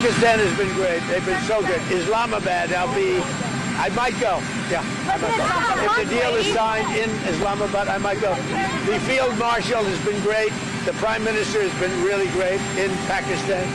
Pakistan has been great. They've been so good. Islamabad, I might go. Yeah, I might go. If the deal is signed in Islamabad, I might go. The field marshal has been great. The prime minister has been really great in Pakistan.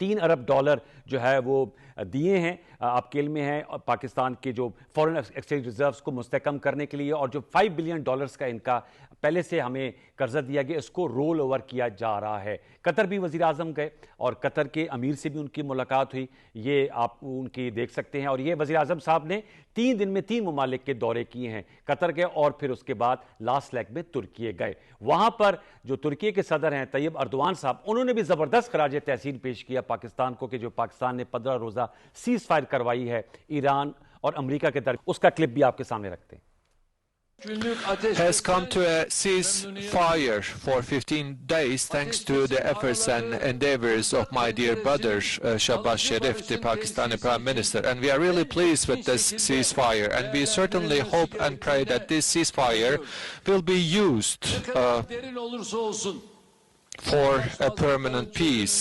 $3 ارب جو ہے وہ دیے ہیں، آپ کے علم میں ہے، پاکستان کے جو فورن ایکسچینج ریزروز کو مستحکم کرنے کے لیے، اور جو $5 بلین کا ان کا پہلے سے ہمیں قرضہ دیا گیا اس کو رول اوور کیا جا رہا ہے۔ قطر بھی وزیر اعظم گئے اور قطر کے امیر سے بھی ان کی ملاقات ہوئی، یہ آپ ان کی دیکھ سکتے ہیں، اور یہ وزیر اعظم صاحب نے 3 دن میں 3 ممالک کے دورے کیے ہیں، قطر گئے اور پھر اس کے بعد لاسٹ لیگ میں ترکیے گئے۔ وہاں پر جو ترکیے کے صدر ہیں طیب اردوان صاحب، انہوں نے بھی زبردست خراج تحسین پیش کیا پاکستان کو کہ جو پاکستان نے 15 روزہ سیز فائر کروائی ہے ایران اور امریکہ کے درمیان، اس کا کلپ بھی آپ کے سامنے رکھتے ہیں۔ has come to a ceasefire for 15 days thanks to the efforts and endeavors of my dear brother Shahbaz Sharif, the Pakistani Prime Minister. And we are really pleased with this ceasefire. And we certainly hope and pray that this ceasefire will be used for a permanent peace.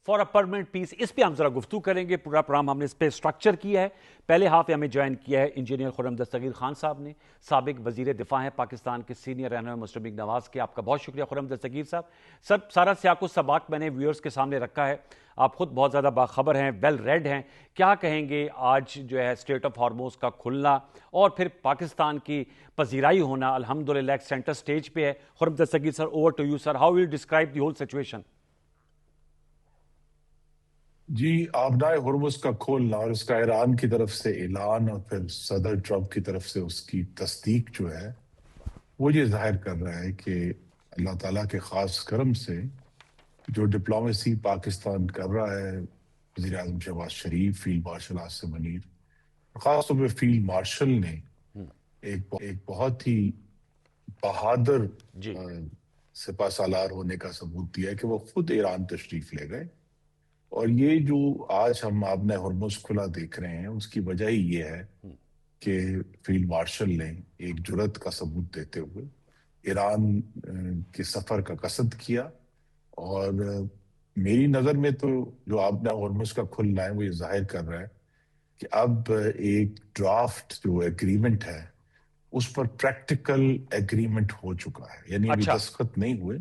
For a permanent peace, اس پہ ہم ذرا گفتگو کریں گے۔ پورا programme ہم نے اس پہ سٹرکچر کیا ہے۔ پہلے ہاف میں ہمیں جوائن کیا ہے انجینئر خرم دستگیر خان صاحب نے، سابق وزیر دفاع ہیں پاکستان کے، سینئر رہنما مسٹر نواز کے۔ آپ کا بہت شکریہ خرم دستگیر صاحب۔ سارا سیاق و سباق میں نے ویورز کے سامنے رکھا ہے، آپ خود بہت زیادہ باخبر ہیں، ویل ریڈ ہیں، کیا کہیں گے آج جو ہے اسٹریٹ آف ہارموز کا کھلنا اور پھر پاکستان کی پذیرائی ہونا الحمدللہ ایک سینٹر سٹیج پہ ہے۔ Khurram Dastgir sir, over to you sir, how will you describe the whole situation? جی، آبنائے ہرمز کا کھولنا اور اس کا ایران کی طرف سے اعلان اور پھر صدر ٹرمپ کی طرف سے اس کی تصدیق جو ہے وہ یہ ظاہر کر رہا ہے کہ اللہ تعالیٰ کے خاص کرم سے جو ڈپلومیسی پاکستان کر رہا ہے، وزیر اعظم شہباز شریف، فیلڈ مارشل آصف منیر، خاص طور پہ فیلڈ مارشل نے ایک بہت ہی بہادر سپہ سالار ہونے کا ثبوت دیا ہے کہ وہ خود ایران تشریف لے گئے۔ اور یہ جو آج ہم آبنۂ ہرمز کھلا دیکھ رہے ہیں اس کی وجہ ہی یہ ہے کہ فیلڈ مارشل نے ایک جرأت کا ثبوت دیتے ہوئے ایران کے سفر کا قصد کیا۔ اور میری نظر میں تو جو آبنۂ ہرمز کا کھلنا ہے وہ یہ ظاہر کر رہا ہے کہ اب ایک ڈرافٹ جو ایگریمنٹ ہے اس پر پریکٹیکل ایگریمنٹ ہو چکا ہے، یعنی ابھی دستخط نہیں ہوئے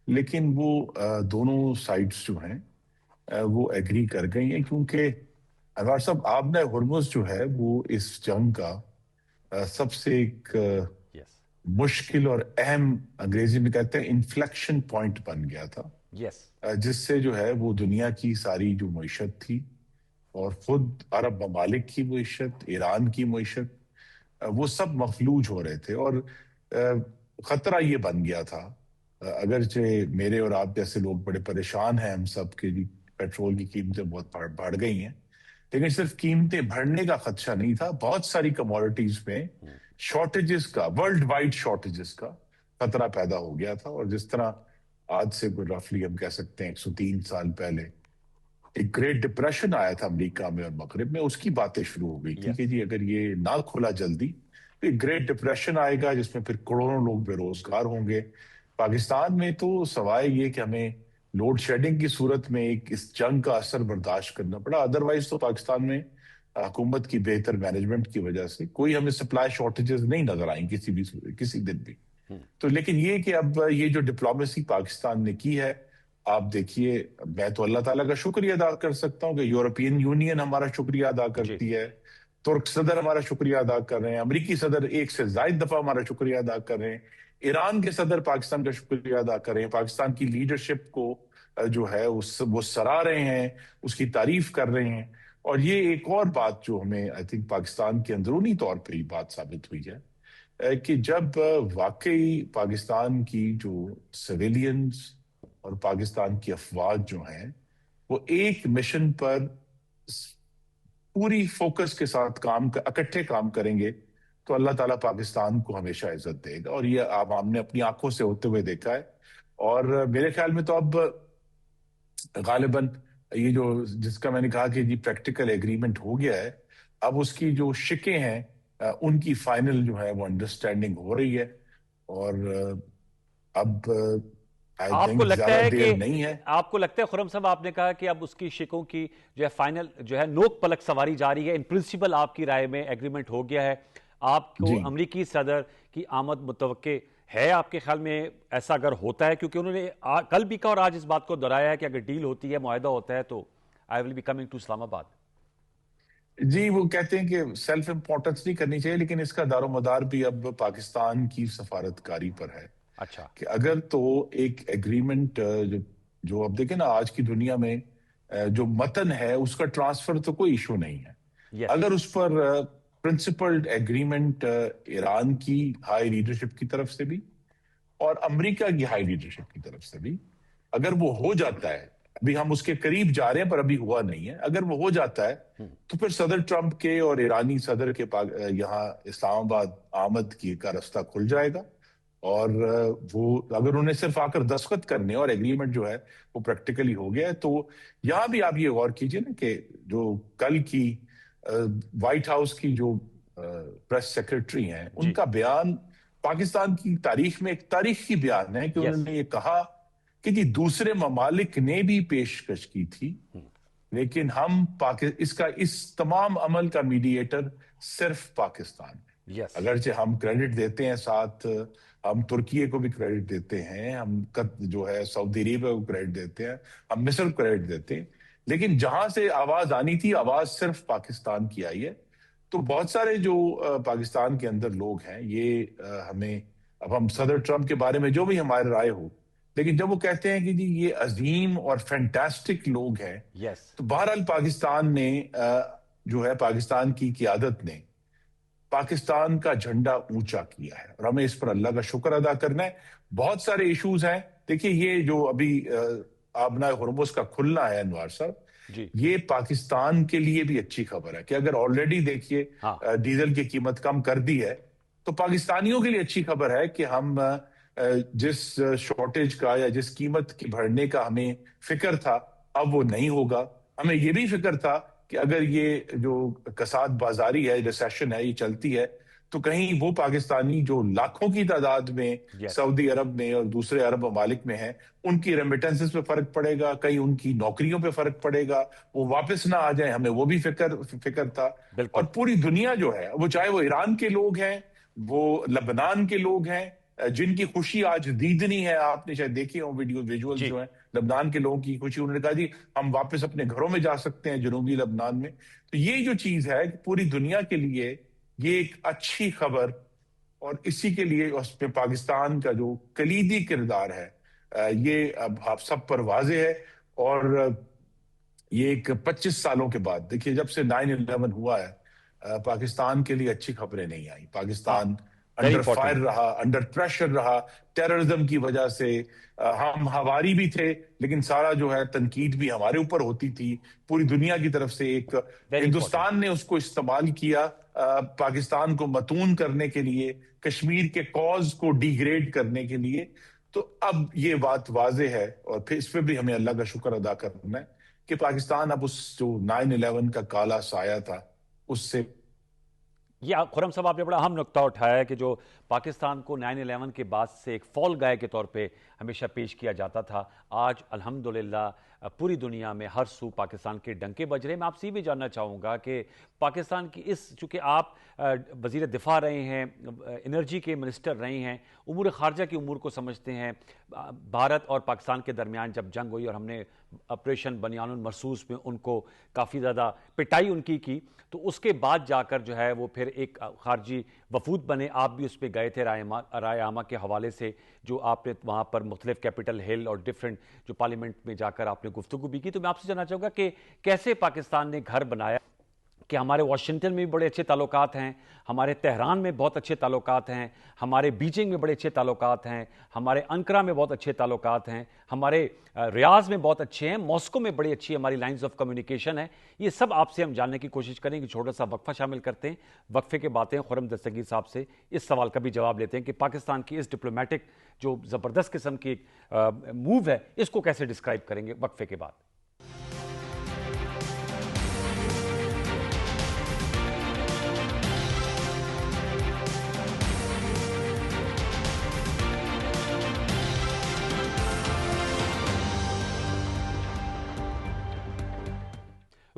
لیکن وہ دونوں سائڈز جو ہیں وہ ایگری کر گئی ہیں، کیونکہ انوار صاحب آبنۂ ہرمز جو ہے وہ اس جنگ کا سب سے ایک مشکل اور اہم، انگریزی میں کہتے ہیں انفلیکشن پوائنٹ بن گیا تھا، جس سے جو ہے وہ دنیا کی ساری جو معیشت تھی اور خود عرب ممالک کی معیشت، ایران کی معیشت، وہ سب مفلوج ہو رہے تھے۔ اور خطرہ یہ بن گیا تھا، اگرچہ میرے اور آپ جیسے لوگ بڑے پریشان ہیں ہم سب کے لیے، پیٹرول کی قیمتیں بہت بڑھ گئی ہیں، لیکن صرف قیمتیں بڑھنے کا خدشہ نہیں تھا، بہت ساری کموڈٹیز میں شارٹیجز کا، ورلڈ وائڈ شارٹیجز کا خطرہ پیدا ہو گیا تھا۔ اور جس طرح آج سے کوئی رفلی ہم کہہ سکتے ہیں 103 سال پہلے ایک گریٹ ڈپریشن آیا تھا امریکہ میں اور مغرب میں، اس کی باتیں شروع ہو گئی تھی کہ جی اگر یہ نہ کھلا جلدی تو ایک گریٹ ڈپریشن آئے گا جس میں پھر کروڑوں لوگ بے روزگار ہوں گے۔ پاکستان میں تو سوائے یہ کہ ہمیں لوڈ شیڈنگ کی صورت میں ایک اس جنگ کا اثر برداشت کرنا پڑا، ادروائز تو پاکستان میں حکومت کی بہتر مینجمنٹ کی وجہ سے کوئی ہمیں سپلائی شارٹیجز نہیں نظر آئیں کسی دن بھی۔ تو لیکن یہ کہ اب یہ جو ڈپلومیسی پاکستان نے کی ہے، آپ دیکھیے، میں تو اللہ تعالیٰ کا شکریہ ادا کر سکتا ہوں کہ یورپین یونین ہمارا شکریہ ادا کرتی ہے، ترک صدر ہمارا شکریہ ادا کر رہے ہیں، امریکی صدر ایک سے زائد دفعہ ہمارا شکریہ ادا کر رہے ہیں، ایران کے صدر پاکستان کا شکریہ ادا کر رہے ہیں، پاکستان کی لیڈرشپ کو جو ہے وہ سراہ رہے ہیں، اس کی تعریف کر رہے ہیں۔ اور یہ ایک اور بات جو ہمیں آئی تھنک پاکستان کے اندرونی طور پہ یہ بات ثابت ہوئی ہے کہ جب واقعی پاکستان کی جو سویلینز اور پاکستان کی افواج جو ہیں وہ ایک مشن پر پوری فوکس کے ساتھ اکٹھے کام کریں گے تو اللہ تعالیٰ پاکستان کو ہمیشہ عزت دے گا، اور یہ ہم نے اپنی آنکھوں سے ہوتے ہوئے دیکھا ہے۔ اور میرے خیال میں تو اب غالباً یہ جو جس کا میں نے کہا کہ جی پریکٹیکل ایگریمنٹ ہو گیا ہے، اب اس کی جو شکیں ہیں ان کی فائنل جو ہے وہ انڈرسٹینڈنگ ہو رہی ہے، اور اب آپ کو لگتا ہے خرم صاحب، آپ نے کہا کہ اب اس کی شکوں کی جو ہے فائنل جو ہے نوک پلک سواری جا رہی ہے، ان پرنسپل آپ کی رائے میں ایگریمنٹ ہو گیا ہے، آپ کو امریکی صدر کی آمد متوقع ہے آپ کے خیال میں ایسا اگر ہوتا ہے؟ کیونکہ انہوں نے کل بھی کہا اور آج اس بات کو دہرایا ہے کہ اگر ڈیل ہوتی ہے، معاہدہ ہوتا ہے تو آئی ول بی کمنگ ٹو اسلام آباد. جی وہ کہتے ہیں کہ سیلف امپورٹنس نہیں کرنی چاہیے، لیکن اس کا دار و مدار بھی اب پاکستان کی سفارتکاری پر ہے اچھا. کہ اگر تو ایک ایگریمنٹ جو اب دیکھیں نا آج کی دنیا میں جو متن ہے اس کا ٹرانسفر تو کوئی ایشو نہیں ہے. Yes. اگر اس پر پرنسپلڈ ایگریمنٹ ایران کی ہائی لیڈرشپ کی طرف سے بھی اور امریکہ کی ہائی لیڈرشپ کی طرف سے بھی اگر وہ ہو جاتا ہے، ابھی ہم اس کے قریب جا رہے ہیں پر ابھی ہوا نہیں ہے، اگر وہ ہو جاتا ہے تو پھر صدر ٹرمپ کے اور ایرانی صدر کے یہاں اسلام آباد آمد کا راستہ کھل جائے گا. اور وہ اگر انہیں صرف آ کر دستخط کرنے اور ایگریمنٹ جو ہے وہ پریکٹیکلی ہو گیا ہے تو یہاں بھی آپ یہ غور کیجئے نا کہ جو کل کی وائٹ ہاؤس کی جو پریس سیکرٹری ہیں ان کا بیان پاکستان کی تاریخ میں ایک تاریخی بیان ہے کہ انہوں نے یہ کہا کہ جی دوسرے ممالک نے بھی پیشکش کی تھی لیکن ہم اس تمام عمل کا میڈیٹر صرف پاکستان ہے. اگرچہ ہم کریڈٹ دیتے ہیں، ساتھ ہم ترکیے کو بھی کریڈٹ دیتے ہیں، ہم جو ہے سعودی عربیہ کو کریڈٹ دیتے ہیں، ہم مصر کو کریڈٹ دیتے ہیں، لیکن جہاں سے آواز آنی تھی آواز صرف پاکستان کی آئی ہے. تو بہت سارے جو پاکستان کے اندر لوگ ہیں یہ ہمیں اب ہم صدر ٹرمپ کے بارے میں جو بھی ہماری رائے ہو، لیکن جب وہ کہتے ہیں کہ جی یہ عظیم اور فینٹاسٹک لوگ ہیں تو بہرحال پاکستان نے جو ہے پاکستان کی قیادت نے پاکستان کا جھنڈا اونچا کیا ہے اور ہمیں اس پر اللہ کا شکر ادا کرنا ہے. بہت سارے ایشوز ہیں. دیکھیے یہ جو ابھی آبنائے ہرمز کا کھلنا ہے انوار صاحب، یہ پاکستان کے لیے بھی اچھی خبر ہے کہ اگر آلریڈی دیکھیے ڈیزل کی قیمت کم کر دی ہے تو پاکستانیوں کے لیے اچھی خبر ہے کہ ہم جس شارٹیج کا یا جس قیمت کی بڑھنے کا ہمیں فکر تھا اب وہ نہیں ہوگا. ہمیں یہ بھی فکر تھا کہ اگر یہ جو کساد بازاری ہے، ریسیشن ہے، یہ چلتی ہے تو کہیں وہ پاکستانی جو لاکھوں کی تعداد میں سعودی عرب میں اور دوسرے عرب ممالک میں ہیں ان کی ریمیٹنسز پہ فرق پڑے گا، کہیں ان کی نوکریوں پہ فرق پڑے گا، وہ واپس نہ آ جائیں، ہمیں وہ بھی فکر تھا. اور پوری دنیا جو ہے وہ چاہے وہ ایران کے لوگ ہیں، وہ لبنان کے لوگ ہیں جن کی خوشی آج دیدنی ہے، آپ نے شاید دیکھی ہوں ویجول جو ہیں لبنان کے لوگوں کی خوشی، انہوں نے کہا جی ہم واپس اپنے گھروں میں جا سکتے ہیں جنوبی لبنان میں. تو یہ جو چیز ہے پوری دنیا کے لیے یہ ایک اچھی خبر، اور اسی کے لیے اس میں پاکستان کا جو کلیدی کردار ہے یہ اب آپ سب پر واضح ہے. اور یہ ایک 25 سالوں کے بعد دیکھیے جب سے 9/11 ہوا ہے پاکستان کے لیے اچھی خبریں نہیں آئی. پاکستان انڈر فائر رہا، انڈر پریشر رہا، ٹیررزم کی وجہ سے. ہم ہواری بھی تھے لیکن سارا جو ہے تنقید بھی ہمارے اوپر ہوتی تھی پوری دنیا کی طرف سے. ایک ہندوستان نے اس کو استعمال کیا پاکستان کو متون کرنے کے لیے، کشمیر کے کاز کو ڈی گریڈ کرنے کے لیے. تو اب یہ بات واضح ہے اور پھر اس پہ بھی ہمیں اللہ کا شکر ادا کرنا ہے کہ پاکستان اب اس جو 9/11 کا کالا سایہ تھا اس سے. یہ خرم صاحب آپ نے بڑا اہم نقطہ اٹھایا ہے کہ جو پاکستان کو 9/11 کے بعد سے ایک فال گائے کے طور پہ ہمیشہ پیش کیا جاتا تھا، آج الحمدللہ پوری دنیا میں ہر سو پاکستان کے ڈنکے بج رہے ہیں. میں آپ سے یہ بھی جاننا چاہوں گا کہ پاکستان کی چونکہ آپ وزیر دفاع رہے ہیں، انرجی کے منسٹر رہے ہیں، امور خارجہ کی امور کو سمجھتے ہیں. بھارت اور پاکستان کے درمیان جب جنگ ہوئی اور ہم نے آپریشن بنیان المرصوص میں ان کو کافی زیادہ پٹائی ان کی تو اس کے بعد جا کر جو ہے وہ پھر ایک خارجی وفود بنے. آپ بھی اس پہ گئے تھے رائے عامہ کے حوالے سے، جو آپ نے وہاں پر مختلف کیپٹل ہل اور ڈیفرنٹ جو پارلیمنٹ میں جا کر آپ نے گفتگو بھی کی. تو میں آپ سے جاننا چاہوں گا کہ کیسے پاکستان نے گھر بنایا کہ ہمارے واشنگٹن میں بھی بڑے اچھے تعلقات ہیں، ہمارے تہران میں بہت اچھے تعلقات ہیں، ہمارے بیجنگ میں بڑے اچھے تعلقات ہیں، ہمارے انقرہ میں بہت اچھے تعلقات ہیں، ہمارے ریاض میں بہت اچھے ہیں، ماسکو میں بڑی اچھی ہماری لائنز آف کمیونیکیشن ہے. یہ سب آپ سے ہم جاننے کی کوشش کریں گے. چھوٹا سا وقفہ شامل کرتے ہیں، وقفے کے باتیں خرم دستگیر صاحب سے اس سوال کا بھی جواب لیتے ہیں کہ پاکستان کی اس ڈپلومیٹک جو زبردست قسم کی موو ہے اس کو کیسے ڈسکرائب کریں گے وقفے کے بعد.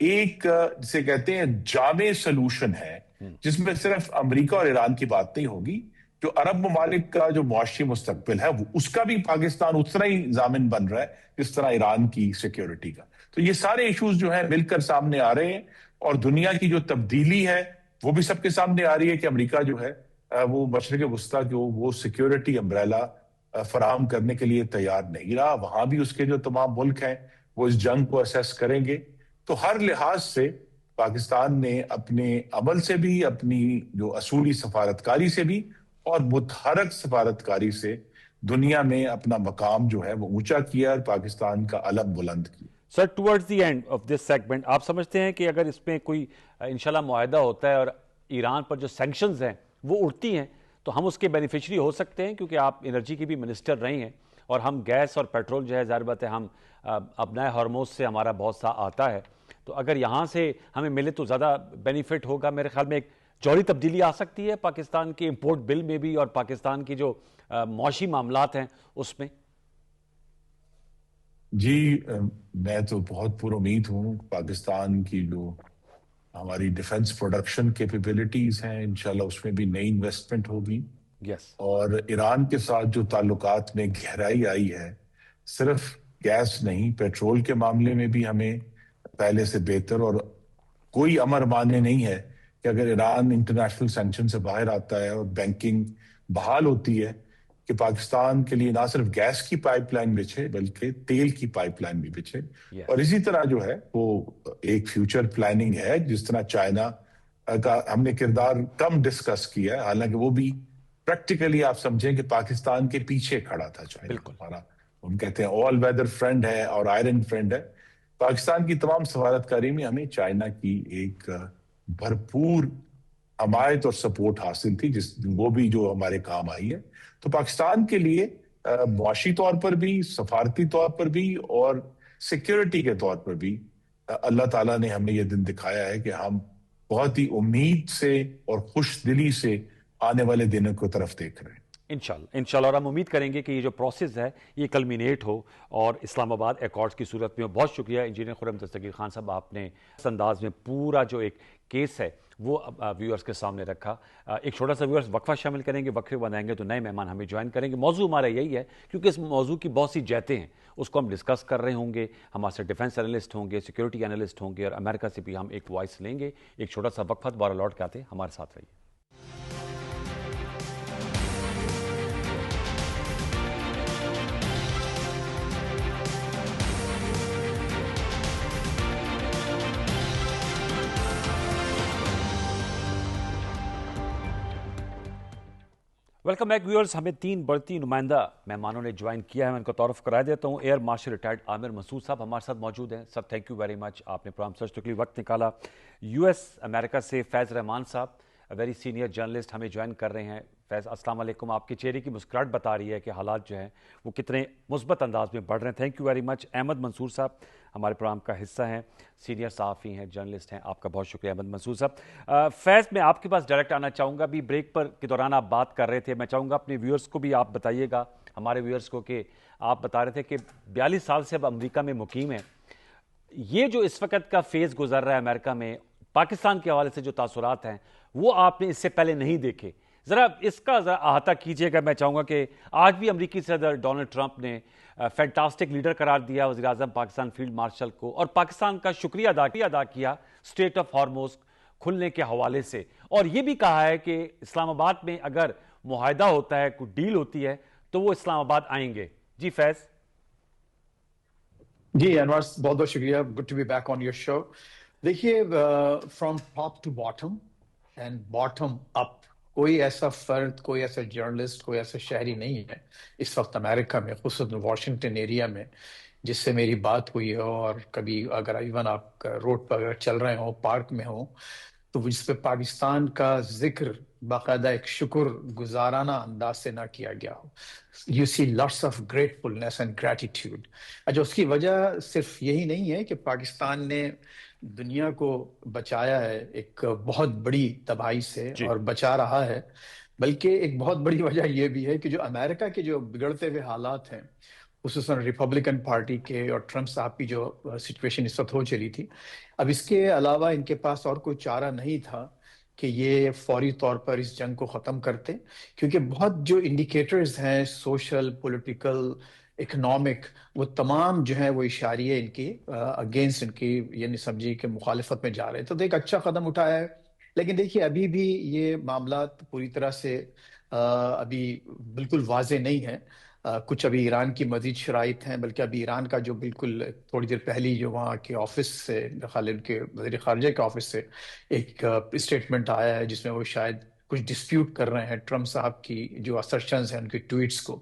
ایک جسے کہتے ہیں جامع سلوشن ہے جس میں صرف امریکہ اور ایران کی بات نہیں ہوگی. جو عرب ممالک کا جو معاشی مستقبل ہے اس کا بھی پاکستان اتنا ہی ضامن بن رہا ہے جس طرح ایران کی سیکیورٹی کا. تو یہ سارے ایشوز جو ہیں مل کر سامنے آ رہے ہیں اور دنیا کی جو تبدیلی ہے وہ بھی سب کے سامنے آ رہی ہے کہ امریکہ جو ہے وہ مشرق وسطیٰ کو وہ سیکیورٹی امبریلا فراہم کرنے کے لیے تیار نہیں رہا. وہاں بھی اس کے جو تمام ملک ہیں وہ اس جنگ کو اسیس کریں گے. تو ہر لحاظ سے پاکستان نے اپنے عمل سے بھی اپنی جو اصولی سفارتکاری سے بھی اور متحرک سفارتکاری سے دنیا میں اپنا مقام جو ہے وہ اونچا کیا اور پاکستان کا علم بلند کیا. Sir towards the end of this segment آپ سمجھتے ہیں کہ اگر اس میں کوئی انشاءاللہ معاہدہ ہوتا ہے اور ایران پر جو سینکشنز ہیں وہ اٹھتی ہیں تو ہم اس کے بینیفیشری ہو سکتے ہیں، کیونکہ آپ انرجی کی بھی منسٹر رہی ہیں اور ہم گیس اور پیٹرول جو ہے ظاہر بات ہے ہم ابنائے ہارموز سے ہمارا بہت سا آتا ہے، تو اگر یہاں سے ہمیں ملے تو زیادہ بینیفٹ ہوگا. میرے خیال میں ایک جوہری تبدیلی آ سکتی ہے پاکستان کے امپورٹ بل میں بھی اور پاکستان کی جو معاشی معاملات ہیں اس میں. جی میں تو بہت پر امید ہوں. پاکستان کی جو ہماری ڈیفنس پروڈکشن کیپیبلٹیز ہیں انشاءاللہ اس میں بھی نئی انویسٹمنٹ ہوگی. یس. اور ایران کے ساتھ جو تعلقات میں گہرائی آئی ہے، صرف گیس نہیں پیٹرول کے معاملے میں بھی ہمیں پہلے سے بہتر، اور کوئی امر مانے نہیں ہے کہ اگر ایران انٹرنیشنل سینکشن سے باہر آتا ہے اور بینکنگ بحال ہوتی ہے کہ پاکستان کے لیے نہ صرف گیس کی پائپ لائن بچھے بلکہ تیل کی پائپ لائن بھی بچھے. اور اسی طرح جو ہے وہ ایک فیوچر پلاننگ ہے. جس طرح چائنا کا ہم نے کردار کم ڈسکس کیا ہے، حالانکہ وہ بھی پریکٹیکلی آپ سمجھیں کہ پاکستان کے پیچھے کھڑا تھا چائنا. ہمارا ہم کہتے ہیں آل ویدر فرینڈ ہے اور آئرن فرینڈ ہے. پاکستان کی تمام سفارتکاری میں ہمیں چائنا کی ایک بھرپور حمایت اور سپورٹ حاصل تھی، وہ بھی جو ہمارے کام آئی ہے. تو پاکستان کے لیے معاشی طور پر بھی، سفارتی طور پر بھی اور سیکیورٹی کے طور پر بھی اللہ تعالیٰ نے ہمیں یہ دن دکھایا ہے کہ ہم بہت ہی امید سے اور خوش دلی سے آنے والے دنوں کی طرف دیکھ رہے ہیں. انشاءاللہ اور ہم امید کریں گے کہ یہ جو پروسیس ہے یہ کلمینیٹ ہو اور اسلام آباد ایکارڈز کی صورت میں. بہت شکریہ انجینئر خرم دستگیر خان صاحب، آپ نے اس انداز میں پورا جو ایک کیس ہے وہ ویورز کے سامنے رکھا. ایک چھوٹا سا ویورز وقفہ شامل کریں گے، وقفے بنائیں گے تو نئے مہمان ہمیں جوائن کریں گے. موضوع ہمارا یہی ہے کیونکہ اس موضوع کی بہت سی جہتیں ہیں، اس کو ہم ڈسکس کر رہے ہوں گے. ہمارے سے ڈیفنس انالسٹ ہوں گے، سیکیورٹی انالسٹ ہوں گے اور امریکہ سے بھی ہم ایک وائس لیں گے. ایک چھوٹا سا وقفہ دوبارہ لوٹ کے آتے ہیں، ہمارے ساتھ رہیے. Welcome back viewers. ہمیں 3 بڑھتی نمائندہ مہمانوں نے جوائن کیا ہے، میں ان کو تعارف کرا دیتا ہوں. ایئر مارشل ریٹائرڈ عامر مسعود صاحب ہمارے ساتھ موجود ہیں. سر تھینک یو ویری مچ، آپ نے پروگرام سرچ کے لیے وقت نکالا. یو ایس امریکہ سے فیض رحمان صاحب ویری سینئر جرنلسٹ ہمیں جوائن کر رہے ہیں. فیض السلام علیکم. آپ کے چہرے کی مسکراہٹ بتا رہی ہے کہ حالات جو ہیں وہ کتنے مثبت انداز میں بڑھ رہے ہیں. Thank you very much. Ahmad Mansoor صاحب ہمارے پروگرام کا حصہ ہیں، سینئر صحافی ہیں، جرنلسٹ ہیں. آپ کا بہت شکریہ احمد منصور صاحب. فیض میں آپ کے پاس ڈائریکٹ آنا چاہوں گا. ابھی بریک پر کے دوران آپ بات کر رہے تھے، میں چاہوں گا اپنے ویورز کو بھی آپ بتائیے گا، ہمارے ویورز کو، کہ آپ بتا رہے تھے کہ 42 سال سے اب امریکہ میں مقیم ہیں. یہ جو اس وقت کا فیز گزر رہا ہے امریکہ میں پاکستان کے حوالے سے جو تاثرات ہیں وہ آپ نے اس سے پہلے نہیں دیکھے. ذرا اس کا ذرا احاطہ کیجیے گا. میں چاہوں گا کہ آج بھی امریکی صدر ڈونلڈ ٹرمپ نے فینٹاسٹک لیڈر قرار دیا وزیر اعظم پاکستان فیلڈ مارشل کو، اور پاکستان کا شکریہ ادا کیا اسٹریٹ آف ہارموز کھلنے کے حوالے سے، اور یہ بھی کہا ہے کہ اسلام آباد میں اگر معاہدہ ہوتا ہے، کوئی ڈیل ہوتی ہے تو وہ اسلام آباد آئیں گے. جی فیض. جی انور، بہت بہت شکریہ. Good to be back on your show. دیکھیے، from top to bottom and bottom up, کوئی ایسا فرد، کوئی ایسا جرنلسٹ، کوئی ایسا شہری نہیں ہے اس وقت امریکہ میں، خصوصاً واشنگٹن ایریا میں، جس سے میری بات ہوئی ہو، اور کبھی اگر ایون آپ روڈ پر اگر چل رہے ہوں، پارک میں ہوں، تو جس پہ پاکستان کا ذکر باقاعدہ ایک شکر گزارانہ انداز سے نہ کیا گیا ہو. You see lots of gratefulness and gratitude. اچھا، اس کی وجہ صرف یہی نہیں ہے کہ پاکستان نے دنیا کو بچایا ہے ایک بہت بڑی تباہی سے اور بچا رہا ہے، بلکہ ایک بہت بڑی وجہ یہ بھی ہے کہ جو امریکہ کے جو بگڑتے ہوئے حالات ہیں خصوصاً ریپبلکن پارٹی کے اور ٹرمپ صاحب کی جو سچویشن اس وقت ہو چلی تھی. اب اس کے علاوہ ان کے پاس اور کوئی چارہ نہیں تھا کہ یہ فوری طور پر اس جنگ کو ختم کرتے، کیونکہ بہت جو انڈیکیٹرز ہیں سوشل، پولیٹیکل، اکنامک، وہ تمام جو ہیں وہ اشاریے ان کی اگینسٹ ان کی، یعنی سمجھی کہ مخالفت میں جا رہے ہیں. تو ایک اچھا قدم اٹھایا ہے، لیکن دیکھیے ابھی بھی یہ معاملات پوری طرح سے ابھی بالکل واضح نہیں ہیں. کچھ ابھی ایران کی مزید شرائط ہیں، بلکہ ابھی ایران کا جو بالکل تھوڑی دیر پہلی جو وہاں کے آفس سے، خالد کے وزیر خارجہ کے آفس سے ایک اسٹیٹمنٹ آیا ہے جس میں وہ شاید کچھ ڈسپیوٹ کر رہے ہیں ٹرمپ صاحب کی جو اسرشنز ہیں ان کی ٹویٹس کو.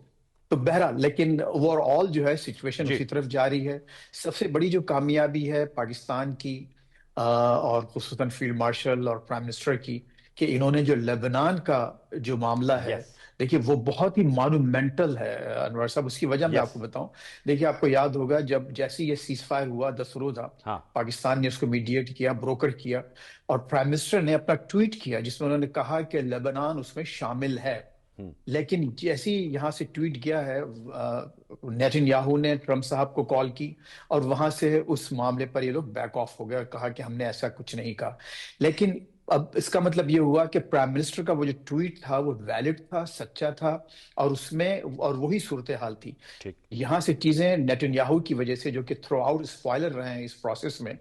تو بہرحال لیکن اوور آل جو ہے سچویشن اسی طرف جاری ہے. سب سے بڑی جو کامیابی ہے پاکستان کی اور خصوصاً فیلڈ مارشل اور پرائم منسٹر کی، کہ انہوں نے جو لبنان کا جو معاملہ ہے، دیکھیے وہ بہت ہی مانومنٹل ہے انور صاحب. اس کی وجہ میں آپ کو بتاؤں، دیکھیے آپ کو یاد ہوگا جب جیسے یہ سیز فائر ہوا 10 روزہ، پاکستان نے اس کو میڈیٹ کیا، بروکر کیا، اور پرائم منسٹر نے اپنا ٹویٹ کیا جس میں انہوں نے کہا کہ لبنان اس میں شامل ہے. لیکن جیسی یہاں سے ٹویٹ کیا ہے، نیتن یاہو نے ٹرمپ صاحب کو کال کی اور وہاں سے اس معاملے پر یہ لوگ بیک آف ہو گئے اور کہا کہ ہم نے ایسا کچھ نہیں کہا. لیکن اب اس کا مطلب یہ ہوا کہ پرائم منسٹر کا وہ جو ٹویٹ تھا وہ ویلڈ تھا، سچا تھا، اور اس میں اور وہی صورتحال تھی. یہاں سے چیزیں نیتن یاہو کی وجہ سے جو کہ تھرو آؤٹ اسپوائلر رہے ہیں اس پروسیس میں.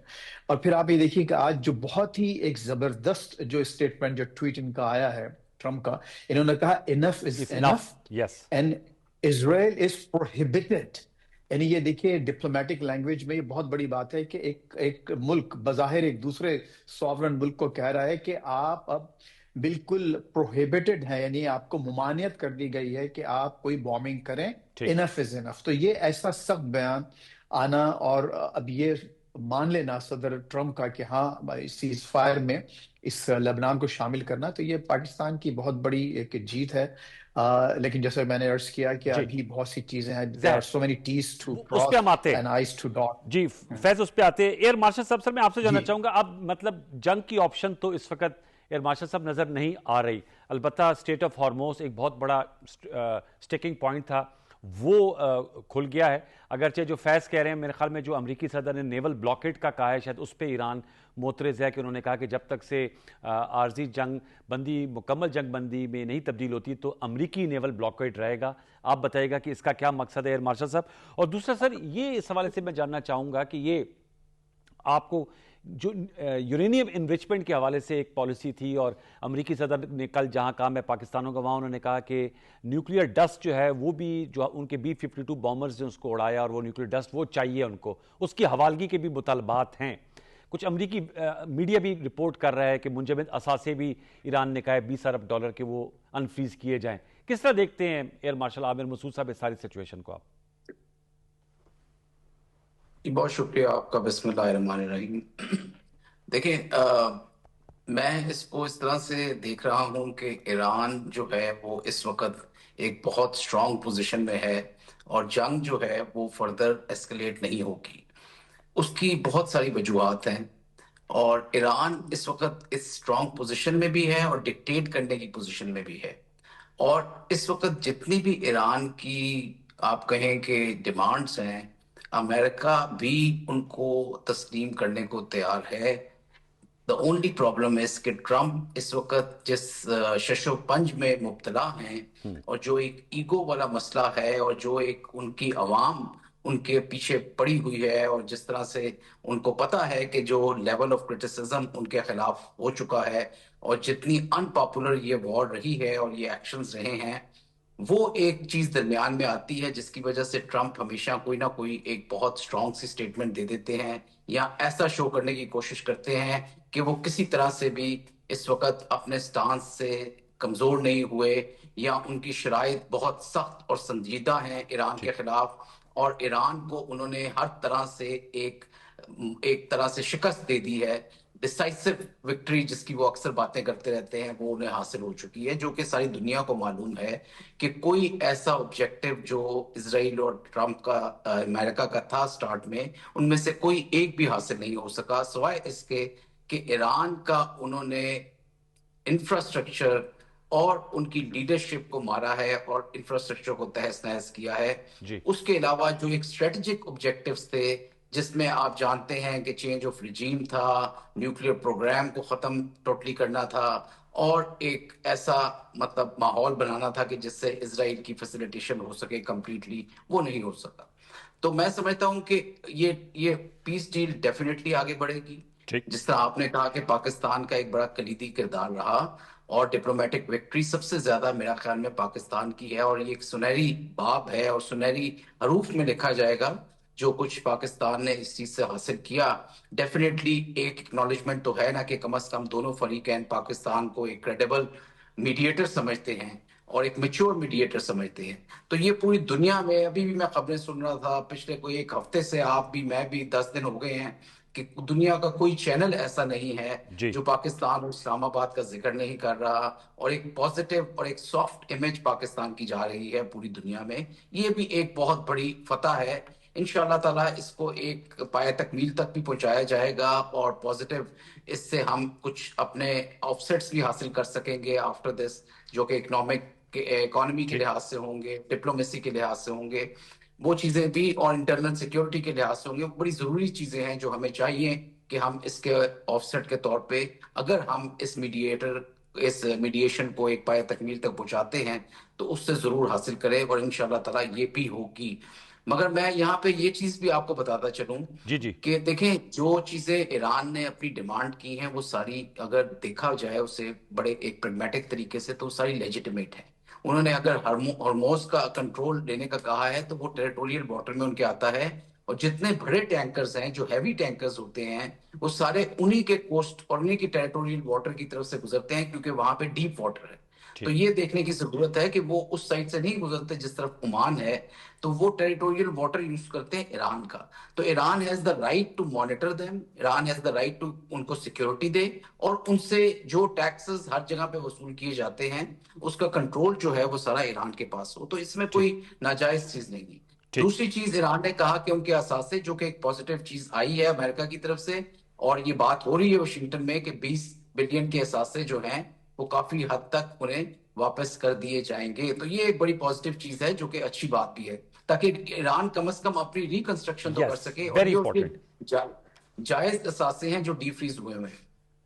اور پھر آپ یہ دیکھیے کہ آج جو بہت ہی ایک زبردست جو اسٹیٹمنٹ، جو ٹویٹ ان کا آیا ہے ٹرمپ کا، انہوں نے کہا انف از enough and Israel is prohibited. یعنی یہ دیکھیے ڈپلومیٹک لینگویج میں یہ بہت بڑی بات ہے کہ ایک ملک بظاہر ایک دوسرے سوورن ملک کو کہہ رہا ہے کہ آپ اب بالکل پروہیبٹڈ ہیں، یعنی آپ کو ممانعت کر دی گئی ہے کہ آپ کوئی بومبنگ کریں. انف از انف. تو یہ ایسا سخت بیان آنا، اور اب یہ مان لینا صدر ٹرمپ کا کہ ہاں سیز فائر میں اس لبنان کو شامل کرنا، تو یہ پاکستان کی بہت بڑی ایک جیت ہے. لیکن جیسے میں نے عرض کیا کہ ابھی بہت سی چیزیں ہیں، there are so many T's to cross and I's to dot. جی فیض اس پہ آتے ہیں. ایئر مارشل صاحب سر میں آپ سے جاننا چاہوں گا، اب مطلب جنگ کی آپشن تو اس وقت ایئر مارشل صاحب نظر نہیں آ رہی. البتہ اسٹیٹ آف ہارموز ایک بہت بڑا سٹیکنگ پوائنٹ تھا، وہ کھل گیا ہے. اگرچہ جو فیض کہہ رہے ہیں، میرے خیال میں جو امریکی صدر نے نیول بلاکیڈ کا کہا ہے، شاید اس پہ ایران معترض ہے، کہ انہوں نے کہا کہ جب تک سے عارضی جنگ بندی مکمل جنگ بندی میں نہیں تبدیل ہوتی تو امریکی نیول بلاکیڈ رہے گا. آپ بتائیے گا کہ اس کا کیا مقصد ہے ایئر مارشل صاحب. اور دوسرا سر یہ اس حوالے سے میں جاننا چاہوں گا کہ یہ آپ کو جو یورینیم انریچمنٹ کے حوالے سے ایک پالیسی تھی، اور امریکی صدر نے کل جہاں کہا میں پاکستانوں کا، وہاں انہوں نے کہا کہ نیوکلیئر ڈسٹ جو ہے وہ بھی، جو ان کے B-52 بامرز نے اس کو اڑایا، اور وہ نیوکلیئر ڈسٹ وہ چاہیے ان کو، اس کی حوالگی کے بھی مطالبات ہیں. کچھ امریکی میڈیا بھی رپورٹ کر رہا ہے کہ منجمد اثاثے بھی ایران نے کہا ہے $20 ارب کے وہ انفریز کیے جائیں. کس طرح دیکھتے ہیں ایئر مارشل عامر مسعود صاحب اس ساری سچویشن کو آپ؟ بہت شکریہ آپ کا. بسم اللہ الرحمن الرحیم. دیکھیں میں اس کو اس طرح سے دیکھ رہا ہوں کہ ایران جو ہے وہ اس وقت ایک بہت سٹرونگ پوزیشن میں ہے، اور جنگ جو ہے وہ فردر ایسکلیٹ نہیں ہوگی. اس کی بہت ساری وجوہات ہیں، اور ایران اس وقت اس سٹرونگ پوزیشن میں بھی ہے اور ڈکٹیٹ کرنے کی پوزیشن میں بھی ہے. اور اس وقت جتنی بھی ایران کی آپ کہیں کہ ڈیمانڈز ہیں، امریکہ بھی ان کو تسلیم کرنے کو تیار ہے. The only problem is کہ ٹرمپ اس وقت جس شش و پنج میں مبتلا ہیں، اور جو ایک ایگو والا مسئلہ ہے، اور جو ایک ان کی عوام ان کے پیچھے پڑی ہوئی ہے، اور جس طرح سے ان کو پتا ہے کہ جو لیول آف کرٹیسزم ان کے خلاف ہو چکا ہے، اور جتنی ان پاپولر یہ وار رہی ہے اور یہ ایکشنز رہے ہیں، وہ ایک چیز درمیان میں آتی ہے جس کی وجہ سے ٹرمپ ہمیشہ کوئی نہ کوئی ایک بہت سٹرونگ سی سٹیٹمنٹ دے دیتے ہیں، یا ایسا شو کرنے کی کوشش کرتے ہیں کہ وہ کسی طرح سے بھی اس وقت اپنے سٹانس سے کمزور نہیں ہوئے، یا ان کی شرائط بہت سخت اور سنجیدہ ہیں ایران کے خلاف، اور ایران کو انہوں نے ہر طرح سے ایک طرح سے شکست دے دی ہے. ڈیسائسو وکٹری جس کی وہ اکثر باتیں کرتے رہتے ہیں، وہ انہیں حاصل ہو چکی ہے، جو کہ ساری دنیا کو معلوم ہے کہ کوئی ایسا آبجیکٹو جو اسرائیل اور ٹرمپ کا امریکہ کا تھا سٹارٹ میں، ان میں سے کوئی ایک بھی حاصل نہیں ہو سکا، سوائے اس کے کہ ایران کا انہوں نے انفراسٹرکچر اور ان کی لیڈرشپ کو مارا ہے اور انفراسٹرکچر کو تہس نہس کیا ہے. جی اس کے علاوہ جو ایک اسٹریٹجک آبجیکٹیوز تھے جس میں آپ جانتے ہیں کہ چینج آف ریجیم تھا, نیوکلیئر پروگرام کو ختم ٹوٹلی کرنا تھا, اور ایک ایسا مطلب ماحول بنانا تھا کہ جس سے اسرائیل کی فیسیلیٹیشن ہو سکے کمپلیٹلی, وہ نہیں ہو سکا. تو میں سمجھتا ہوں کہ یہ پیس ڈیل ڈیفینیٹلی آگے بڑھے گی. ٹھیک. جس طرح آپ نے کہا کہ پاکستان کا ایک بڑا کلیدی کردار رہا اور ڈپلومیٹک وکٹری سب سے زیادہ میرا خیال میں پاکستان کی ہے, اور یہ ایک سنہری باب ہے اور سنہری حروف میں لکھا جائے گا جو کچھ پاکستان نے اس چیز سے حاصل کیا. ڈیفینیٹلی ایک اکنالجمنٹ تو ہے نا کہ کم از کم دونوں فریقین پاکستان کو ایک کریڈیبل میڈیٹر سمجھتے ہیں اور ایک میچور میڈیٹر سمجھتے ہیں. تو یہ پوری دنیا میں, ابھی بھی میں خبریں سن رہا تھا پچھلے کوئی ایک ہفتے سے, آپ بھی میں بھی 10 دن ہو گئے ہیں کہ دنیا کا کوئی چینل ایسا نہیں ہے جو پاکستان اور اسلام آباد کا ذکر نہیں کر رہا, اور ایک پازیٹیو اور ایک سافٹ امیج پاکستان کی جا رہی ہے پوری دنیا میں. یہ بھی ایک بہت بڑی فتح ہے. انشاءاللہ تعالیٰ اس کو ایک پایہ تکمیل تک بھی پہنچایا جائے گا, اور پازیٹیو اس سے ہم کچھ اپنے آف سیٹس بھی حاصل کر سکیں گے آفٹر دس, جو کہ اکانومی کے لحاظ سے ہوں گے, ڈپلومیسی کے لحاظ سے ہوں گے, وہ چیزیں بھی, اور انٹرنل سیکیورٹی کے لحاظ سے ہوں گے. بڑی ضروری چیزیں ہیں جو ہمیں چاہیے کہ ہم اس کے آف سیٹ کے طور پہ اگر ہم اس میڈیشن کو ایک پایہ تکمیل تک پہنچاتے ہیں تو اس سے ضرور حاصل کریں, اور انشاءاللہ تعالیٰ یہ بھی ہوگی. مگر میں یہاں پہ یہ چیز بھی آپ کو بتاتا چلوں کہ دیکھیں جو چیزیں ایران نے اپنی ڈیمانڈ کی ہیں وہ ساری اگر دیکھا جائے اسے بڑے ایک پریگمیٹک طریقے سے تو ساری لیجیٹیمیٹ ہیں. انہوں نے اگر ہرموز کا کنٹرول لینے کا کہا ہے تو وہ ٹیریٹوریل واٹر میں ان کے آتا ہے, اور جتنے بڑے ٹینکرز ہیں جو ہیوی ٹینکرز ہوتے ہیں وہ سارے انہی کے کوسٹ اور انہی کی ٹیریٹوریل واٹر کی طرف سے گزرتے ہیں, کیونکہ وہاں پہ ڈیپ واٹر ہے. تو یہ دیکھنے کی ضرورت ہے کہ وہ اس سائڈ سے نہیں گزرتے جس طرف عمان ہے, تو وہ ٹیریٹوریل واٹر یوز کرتے ہیں ایران کا. تو Iran has the right to monitor them, Iran has the right to ان کو سیکیورٹی دے, اور ان سے جو ٹیکسز ہر جگہ پہ وصول کیے جاتے ہیں اس کا کنٹرول جو ہے وہ سارا ایران کے پاس ہو. تو اس میں کوئی ناجائز چیز نہیں ہے. دوسری چیز ایران نے کہا کہ ان کے اثاثے, جو کہ ایک پازیٹیو چیز آئی ہے امریکہ کی طرف سے, اور یہ بات ہو رہی ہے واشنگٹن میں کہ 20 بلین کے اثاثے جو ہیں وہ کافی حد تک انہیں واپس کر دیے جائیں گے. تو یہ ایک بڑی پازیٹیو چیز ہے جو کہ اچھی بات بھی ہے, تاکہ ایران کم از کم اپنی ریکنسٹرکشن تو کر سکے, اور یہ جائز اثاثے ہیں جو ڈی فریز ہوئے ہیں.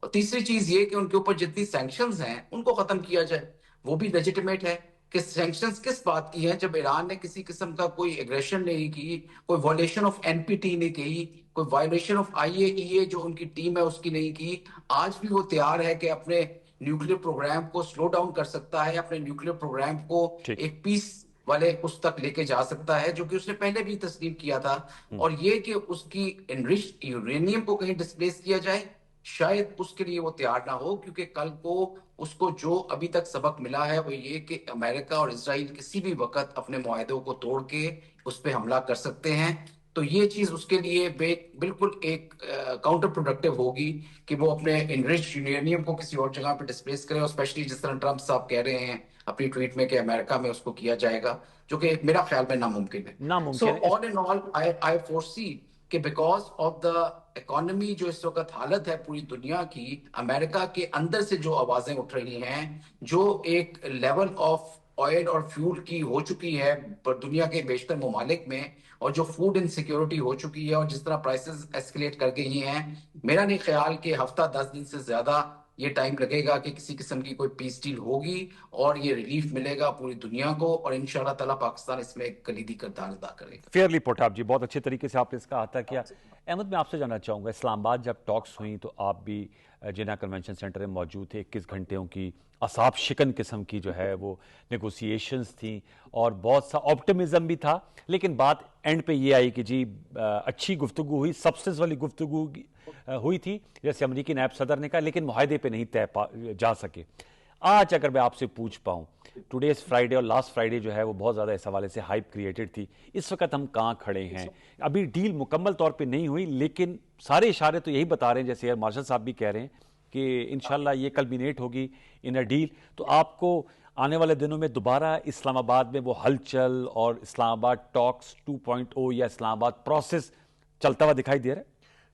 اور تیسری چیز یہ کہ ان کے اوپر جتنی سینکشنز ہیں ان کو ختم کیا جائے, وہ بھی لیجیٹیمیٹ ہے. کہ سینکشنز کس بات کی ہیں جب ایران نے کسی قسم کا کوئی ایگریشن نہیں کی, کوئی وائلیشن آف NPT نہیں کی, کوئی وائلیشن آف IAEA جو ان کی ٹیم ہے اس کی نہیں کی. آج بھی وہ تیار ہے کہ اپنے نیوکلیر پروگرام کو سلو ڈاؤن کر سکتا ہے, اپنے نیوکلیر پروگرام کو ایک پیس والے اس تک لے کے جا سکتا ہے, جو کہ اس نے پہلے بھی تسلیم کیا تھا. اور یہ کہ اس کی انریچڈ یورینیم کو کہیں ڈسپلیس کیا جائے, شاید اس کے لیے وہ تیار نہ ہو, کیونکہ کل کو اس کو جو ابھی تک سبق ملا ہے وہ یہ کہ امریکہ اور اسرائیل کسی بھی وقت اپنے معاہدوں کو توڑ کے اس پہ حملہ کر سکتے ہیں. تو یہ چیز اس کے لیے بالکل ایک کاؤنٹر پروڈکٹیو ہوگی کہ وہ اپنے انریچڈ یورینیم کو کسی اور جگہ پہ ڈسپلیس کرے, اور اسپیشلی جس طرح ٹرمپ صاحب کہہ رہے ہیں اپنی ٹویٹ میں کہ امریکہ میں اس کو کیا جائے گا, جو کہ میرا خیال میں ناممکن ہے. سو آل ان آل آئی فورسی کہ بیکاز آف دا اکانومی جو اس وقت حالت ہے پوری دنیا کی, امریکہ کے اندر سے جو آوازیں اٹھ رہی ہیں, جو ایک لیول آف آئل اور فیول کی ہو چکی ہے دنیا کے بیشتر ممالک میں, اور جو فوڈ انسیکیورٹی ہو چکی ہے, اور جس طرح پرائسز ایسکیلیٹ کر گئی ہیں, میرا نہیں خیال کہ ہفتہ 10 دن سے زیادہ یہ ٹائم لگے گا کہ کسی قسم کی کوئی پیس ڈیل ہوگی, اور یہ ریلیف ملے گا پوری دنیا کو, اور انشاءاللہ تعالیٰ پاکستان اس میں ایک کلیدی کردار ادا کرے گا. فیئرلی پٹ آپ جی, بہت اچھے طریقے سے آپ نے اس کا احاطہ کیا. احمد, میں آپ سے جاننا چاہوں گا, اسلام آباد جب ٹاکس ہوئیں تو آپ بھی جناح کنونشن سینٹر میں موجود تھے. 21 گھنٹوں کی اعصاب شکن قسم کی جو ہے وہ نیگوسیشنز تھیں, اور بہت سا آپٹیمزم بھی تھا, لیکن بات اینڈ پہ یہ آئی کہ جی اچھی گفتگو ہوئی, سبسٹنس والی گفتگو ہوئی تھی جیسے امریکی نائب صدر نے کہا, لیکن معاہدے پہ نہیں طے جا سکے. آج اگر میں آپ سے پوچھ پاؤں, ٹوڈیز فرائیڈے اور لاسٹ فرائیڈے جو ہے وہ بہت زیادہ اس حوالے سے ہائپ کریٹڈ تھی, اس وقت ہم کہاں کھڑے ہیں؟ ابھی ڈیل مکمل طور پہ نہیں ہوئی, لیکن سارے اشارے تو یہی بتا رہے ہیں, جیسے ایئر مارشل صاحب بھی کہہ رہے ہیں کہ انشاءاللہ یہ کلمینیٹ ہوگی ان اے ڈیل. تو آپ کو آنے والے دنوں میں دوبارہ اسلام آباد میں وہ ہلچل اور اسلام آباد ٹاکس 2.0 یا اسلام آباد پروسیس چلتا ہوا دکھائی دے رہا ہے؟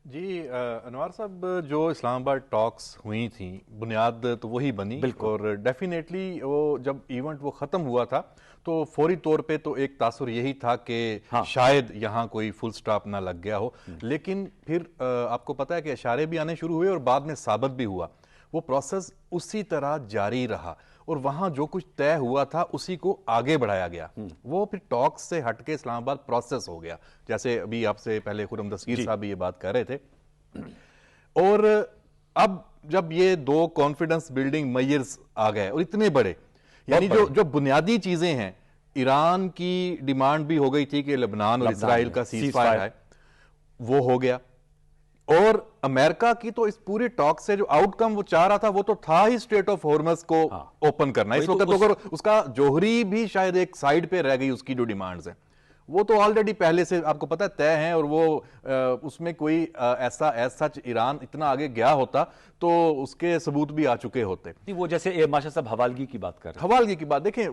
جی انوار صاحب، جو اسلام آباد ٹاکس ہوئی تھیں بنیاد تو وہی بنی، اور ڈیفینیٹلی وہ جب ایونٹ وہ ختم ہوا تھا تو فوری طور پہ تو ایک تاثر یہی تھا کہ شاید یہاں کوئی فل سٹاپ نہ لگ گیا ہو، لیکن پھر آپ کو پتا ہے کہ اشارے بھی آنے شروع ہوئے اور بعد میں ثابت بھی ہوا، وہ پروسیس اسی طرح جاری رہا اور وہاں جو کچھ طے ہوا تھا اسی کو آگے بڑھایا گیا، وہ پھر ٹاکس سے ہٹ کے اسلام آباد پروسیس ہو گیا، جیسے ابھی آپ سے پہلے خرم دستگیر صاحب بھی یہ بات کر رہے تھے۔ اور اب جب یہ دو کانفیڈنس بلڈنگ میئرز آ گئے اور اتنے بڑے، یعنی جو بنیادی چیزیں ہیں، ایران کی ڈیمانڈ بھی ہو گئی تھی کہ لبنان اور اسرائیل کا سیز فائر ہے، وہ ہو گیا، اور امریکہ کی تو اس پوری ٹاک سے جو آؤٹ کم وہ چاہ رہا تھا وہ تو تھا ہی اسٹریٹ آف ہارمز کو اوپن کرنا، اس وقت اگر اس کا جوہری بھی شاید ایک سائیڈ پہ رہ گئی، اس کی جو ڈیمانڈز ہیں وہ تو آلریڈی پہلے سے آپ کو پتہ ہے طے ہیں، اور وہ اس میں کوئی ایسا سچ ایران اتنا آگے گیا ہوتا تو اس کے ثبوت بھی آ چکے ہوتے۔ وہ جیسے ماشاء صاحب حوالگی کی بات کر رہے ہیں، حوالگی کی بات دیکھیں،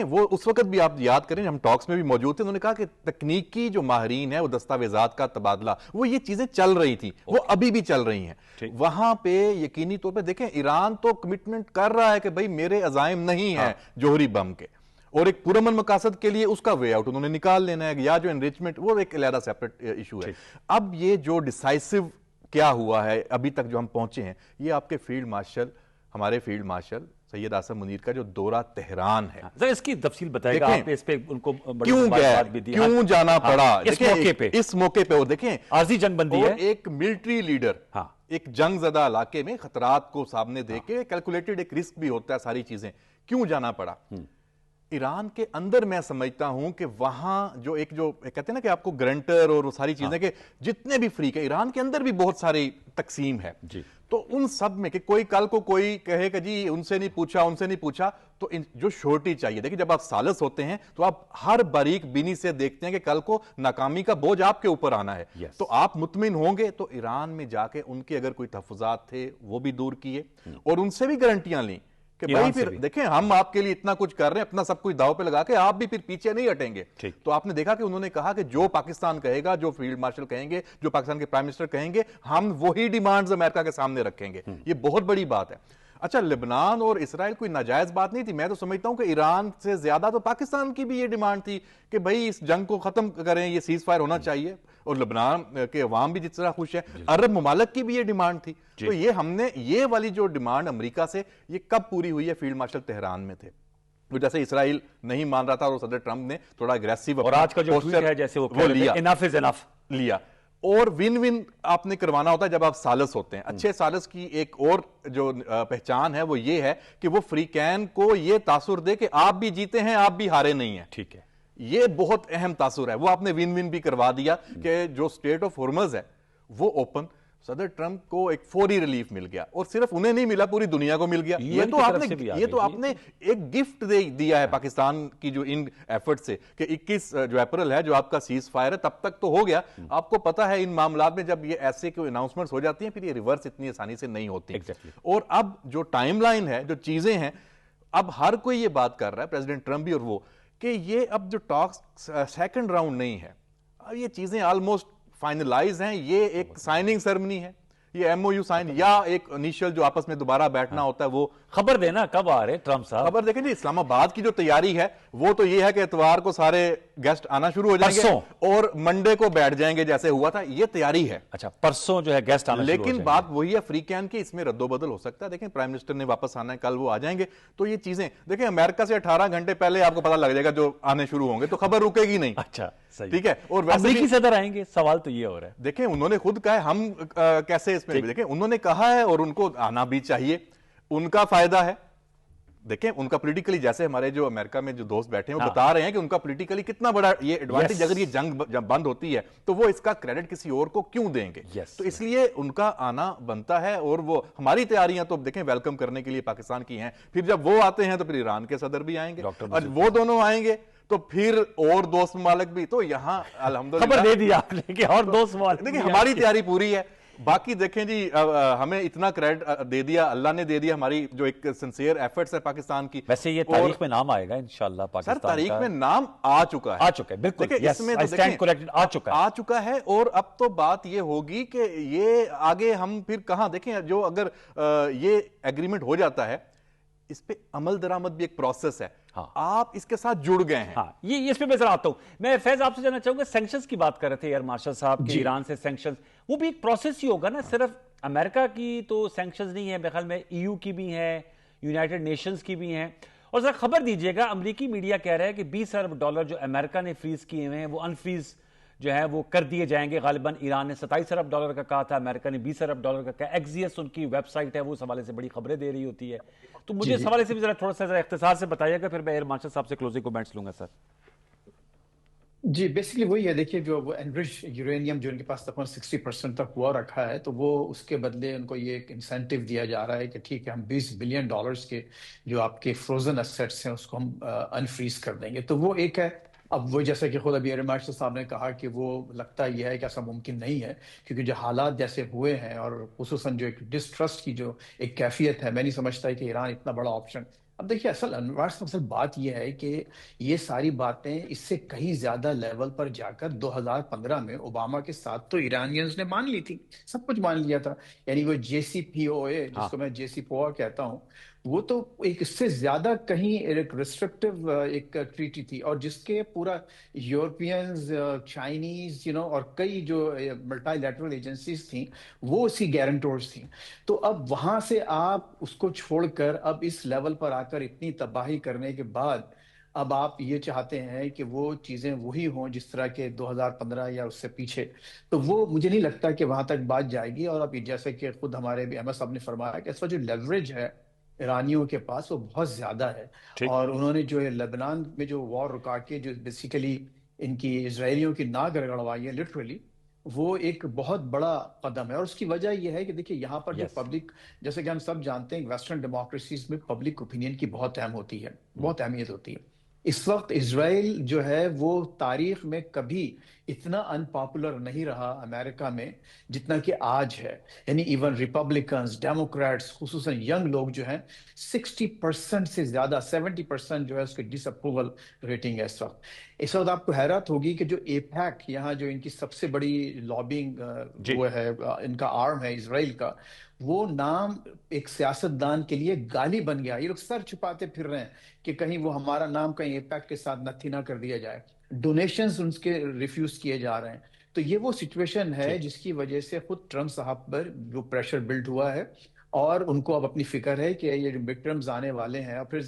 وہ اس وقت بھی آپ یاد کریں ہم ٹاکس میں بھی موجود تھے، انہوں نے کہا کہ تکنیکی جو ماہرین ہیں وہ دستاویزات کا تبادلہ، وہ یہ چیزیں چل رہی تھی، وہ ابھی بھی چل رہی ہیں وہاں پہ، یقینی طور پہ دیکھیں ایران تو کمٹمنٹ کر رہا ہے کہ بھائی میرے عزائم نہیں ہیں جوہری بم کے، اور ایک پرامن مقاصد کے لیے اس کا وے آؤٹ انہوں نے نکال لینا ہے، یا جو انریچمنٹ وہ ایک علیحدہ سیپریٹ ایشو ہے۔ اب یہ جو ڈیسائسو کیا ہوا ہے ابھی تک جو ہم پہنچے ہیں، یہ آپ کے فیلڈ مارشل، ہمارے فیلڈ مارشل سید عاصم منیر کا جو دورہ تہران ہے، ذرا اس کی تفصیل بتائے گا آپ، اس پہ ان کو کیوں گئے، کیوں جانا پڑا اس موقع پہ، اور دیکھیں عارضی جنگ بندی ہے، ایک ملٹری لیڈر ایک جنگ زدہ علاقے میں خطرات کو سامنے دیکھ کے کیلکولیٹڈ ایک رسک بھی ہوتا ہے، ساری چیزیں کیوں جانا پڑا۔ ایران کے اندر میں سمجھتا ہوں کہ وہاں جو کہتے ہیں نا کہ آپ کو گرنٹر اور وہ ساری چیزیں کہ جتنے بھی فریق ہے ایران کے اندر بھی بہت ساری تقسیم ہے، تو ان سب میں کہ کوئی کل کو کوئی کہے کہ جی ان سے نہیں پوچھا تو جو شورٹی چاہیے، دیکھیں جب آپ سالس ہوتے ہیں تو آپ ہر باریک بینی سے دیکھتے ہیں کہ کل کو ناکامی کا بوجھ آپ کے اوپر آنا ہے، تو آپ مطمئن ہوں گے، تو ایران میں جا کے ان کے اگر کوئی تحفظات تھے وہ بھی دور کیے اور ان سے بھی گارنٹیاں لیں کہ بھائی پھر دیکھیں ہم آپ کے لیے اتنا کچھ کر رہے ہیں، اپنا سب کچھ داؤ پہ لگا کے آپ بھی پھر پیچھے نہیں ہٹیں گے۔ تو آپ نے دیکھا کہ انہوں نے کہا کہ جو پاکستان کہے گا، جو فیلڈ مارشل کہیں گے، جو پاکستان کے پرائم منسٹر کہیں گے، ہم وہی ڈیمانڈز امریکہ کے سامنے رکھیں گے، یہ بہت بڑی بات ہے۔ اچھا، لبنان اور اسرائیل کوئی ناجائز بات نہیں تھی، میں تو سمجھتا ہوں کہ ایران سے زیادہ تو پاکستان کی بھی یہ ڈیمانڈ تھی کہ بھائی اس جنگ کو ختم کریں، یہ سیز فائر ہونا چاہیے، اور لبنان کے عوام بھی جس طرح خوش ہے، عرب ممالک کی بھی یہ ڈیمانڈ تھی، تو یہ ہم نے یہ والی جو ڈیمانڈ امریکہ سے یہ کب پوری ہوئی ہے؟ فیلڈ مارشل تہران میں تھے، جیسے اسرائیل نہیں مان رہا تھا اور صدر ٹرمپ نے تھوڑا اگریسو اور آج کا جو ٹویٹ ہے جیسے وہ لیا انف از انف لیا، اور ون ون آپ نے کروانا ہوتا ہے جب آپ سالس ہوتے ہیں۔ اچھے سالس کی ایک اور جو پہچان ہے وہ یہ ہے کہ وہ فریقین کو یہ تاثر دے کہ آپ بھی جیتے ہیں، آپ بھی ہارے نہیں ہیں، ٹھیک ہے، یہ بہت اہم تاثر ہے، وہ آپ نے ون ون بھی کروا دیا کہ جو اسٹریٹ آف ہارمز ہے وہ اوپن، صدر ٹرمپ کو ایک فوری ریلیف مل گیا، اور صرف انہیں نہیں ملا، پوری دنیا کو مل گیا۔ یہ تو آپ نے ایک گفٹ دیا ہے پاکستان کی جو ان ایفرٹ سے کہ 21 جو اپریل ہے جو آپ کا سیز فائر ہے تب تک تو ہو گیا۔ آپ کو پتا ہے ان معاملات میں جب یہ ایسے کوئی اناؤنسمنٹس ہو جاتی ہیں پھر یہ ریورس اتنی آسانی سے نہیں ہوتی، اور اب جو ٹائم لائن ہے، جو چیزیں ہیں، اب ہر کوئی یہ بات کر رہا ہے، پریزیڈنٹ ٹرمپ بھی اور وہ، کہ یہ اب جو ٹاکس سیکنڈ راؤنڈ نہیں ہے، اب یہ چیزیں آلموسٹ فائنلائز ہیں، یہ ایک سائننگ سرمنی ہے، یہ ایم او یو سائن یا ایک انیشل جو آپس میں دوبارہ بیٹھنا ہوتا ہے، وہ خبر دینا کب آ رہے ٹرمپ صاحب؟ خبر دیکھیں جی، اسلام آباد کی جو تیاری ہے وہ تو یہ ہے کہ اتوار کو سارے گیسٹ آنا شروع ہو جائیں گے اور منڈے کو بیٹھ جائیں گے جیسے ہوا تھا، یہ تیاری ہے۔ اچھا، پرسوں جو ہے گیسٹ آنا شروع ہو جائیں گے، لیکن بات وہی ہے فریقین کی، اس میں رد و بدل ہو سکتا ہے، دیکھیں پرائم منسٹر نے واپس آنا ہے، کل وہ آ جائیں گے، تو یہ چیزیں دیکھیں امریکہ سے 18 گھنٹے پہلے آپ کو پتہ لگ جائے گا جو آنے شروع ہوں گے، تو خبر رکے گی نہیں۔ اچھا ٹھیک ہے، اور امریکی صدر آئیں گے، سوال تو یہ ہو رہا ہے، دیکھیں انہوں نے خود کہا ہے، ہم کیسے اس میں دیکھیں انہوں نے کہا ہے اور ان کو آنا بھی چاہیے، ان کا فائدہ ہے۔ دیکھیں ان کا پولیٹیکلی، جیسے ہمارے جو امریکہ میں جو دوست بیٹھے ہیں وہ بتا رہے ہیں کہ ان کا پولیٹیکلی کتنا بڑا یہ ایڈوانٹیج، اگر یہ جنگ جب بند ہوتی ہے تو وہ اس کا کریڈٹ کسی اور کو کیوں دیں گے، تو اس لیے ان کا آنا بنتا ہے، اور وہ ہماری تیاریاں تو دیکھیں ویلکم کرنے کے لیے پاکستان کی ہیں، پھر جب وہ آتے ہیں تو پھر ایران کے صدر بھی آئیں گے، اور وہ دونوں آئیں گے تو پھر اور دوست ممالک بھی، تو یہاں الحمدللہ خبر دے دی آپ نے کہ اور دوست ممالک، دیکھیں ہماری تیاری پوری ہے، باقی دیکھیں جی ہمیں اتنا کریڈٹ دے دیا اللہ نے، دے دیا ہماری جو ایک سنسیئر ایفرٹس ہے پاکستان کی. ویسے یہ تاریخ میں نام آئے گا انشاءاللہ پاکستان کا. سر تاریخ میں نام آ چکا ہے بالکل. اس میں آ چکا ہے. اور اب تو بات یہ ہوگی کہ یہ آگے ہم پھر کہاں دیکھیں، جو اگر یہ ایگریمنٹ ہو جاتا ہے اس پہ عمل درآمد بھی ایک پروسیس ہے. آپ اس کے ساتھ جڑ گئے ہیں. یہ اس پہ میں ذرا آتا ہوں. میں فیض آپ سے جاننا چاہوں گا، سینکشنز کی بات کر رہے تھے ایئر مارشل صاحب کہ ایران سے سینکشنز، وہ بھی ایک پروسیس ہی ہوگا نا؟ صرف امریکہ کی تو سینکشنز نہیں ہے، میرے خیال میں EU کی بھی ہیں، یونائٹڈ نیشنز کی بھی ہیں. اور ذرا خبر دیجئے گا، امریکی میڈیا کہہ رہا ہے کہ $20 ارب جو امریکہ نے فریز کیے ہوئے ہیں وہ انفریز جو ہے وہ کر دیے جائیں گے. غالباً ایران نے $27 ارب کا کہا تھا، امریکہ نے $20 ارب کا کہا. ایکزیس ان کی ویب سائٹ ہے، وہ اس حوالے سے بڑی خبریں دے رہی ہوتی ہے. تو مجھے اس حوالے سے بھی تھوڑا سا اختصار سے بتائیے گا، پھر میں ایئر مارشل صاحب سے کلوزنگ کومنٹس لوں گا. سر جی بیسیکلی وہی ہے، دیکھیے جو وہ انرچ یورینیم جو ان کے پاس تقریباً 60% تک ہوا رکھا ہے، تو وہ اس کے بدلے ان کو یہ ایک انسینٹیو دیا جا رہا ہے کہ ٹھیک ہے ہم $20 بلین کے جو آپ کے فروزن اسیٹس ہیں اس کو ہم انفریز کر دیں گے. تو وہ ایک ہے. اب وہ جیسا کہ خود ابھی ایئر مارشل صاحب نے کہا کہ وہ لگتا یہ ہے کہ ایسا ممکن نہیں ہے، کیونکہ جو حالات جیسے ہوئے ہیں اور خصوصاً جو ایک ڈسٹرسٹ کی جو ایک کیفیت ہے، میں نہیں سمجھتا کہ ایران اتنا بڑا آپشن. اب دیکھیے اصل بات یہ ہے کہ یہ ساری باتیں اس سے کہیں زیادہ لیول پر جا کر 2015 میں اوباما کے ساتھ تو ایرانیز نے مان لی تھی، سب کچھ مان لیا تھا. یعنی وہ JCPOA جس کو میں JCPOA کہتا ہوں، وہ تو ایک اس سے زیادہ کہیں ایک ریسٹرکٹیو ایک ٹریٹی تھی، اور جس کے پورا یورپینز، چائنیز اور کئی جو ملٹی لیٹرل ایجنسیز تھیں وہ اسی گارنٹورز تھیں. تو اب وہاں سے آپ اس کو چھوڑ کر اب اس لیول پر آ کر اتنی تباہی کرنے کے بعد اب آپ یہ چاہتے ہیں کہ وہ چیزیں وہی ہوں جس طرح کے 2015 یا اس سے پیچھے. تو وہ مجھے نہیں لگتا کہ وہاں تک بات جائے گی. اور اب جیسے کہ خود ہمارے بھی احمد صاحب نے فرمایا کہ اس وقت جو لیوریج ہے ایرانیوں کے پاس وہ بہت زیادہ ہے. اور انہوں نے جو لبنان میں جو وار رکا کے جو بیسیکلی ان کی اسرائیلیوں کی ناک رگڑوائی ہے لٹرلی، وہ ایک بہت بڑا قدم ہے. اور اس کی وجہ یہ ہے کہ دیکھیے یہاں پر جو پبلک، جیسے کہ ہم سب جانتے ہیں ویسٹرن ڈیموکریسیز میں پبلک اوپینین کی بہت اہم ہوتی ہے، بہت اہمیت ہوتی ہے. اس وقت اسرائیل جو ہے وہ تاریخ میں کبھی اتنا ان پاپولر نہیں رہا امریکہ میں جتنا کہ آج ہے. یعنی ایون ریپبلکنز، ڈیموکریٹس، خصوصاً ینگ لوگ جو ہیں 60% سے زیادہ 70% جو ہے اس کے ڈس اپروول ریٹنگ ہے اس وقت. اس وقت آپ کو حیرت ہوگی کہ جو ایپیک یہاں جو ان کی سب سے بڑی لابنگ وہ ہے، ان کا آرم ہے اسرائیل کا، وہ نام ایک سیاستدان کے لیے گالی بن گیا. یہ لوگ سر چھپاتے پھر رہے ہیں کہ کہیں وہ ہمارا نام کہیں ایپیک کے ساتھ نتھی نہ کر دیا جائے. ڈونیشنز ان کے ریفیوز کیے جا رہے ہیں. تو یہ وہ سچویشن ہے جس کی وجہ سے خود ٹرمپ صاحب پر جو پریشر بلڈ ہوا ہے، اور ان کو اب اپنی فکر ہے کہ یہ جو مڈ ٹرمز آنے والے ہیں اور پھر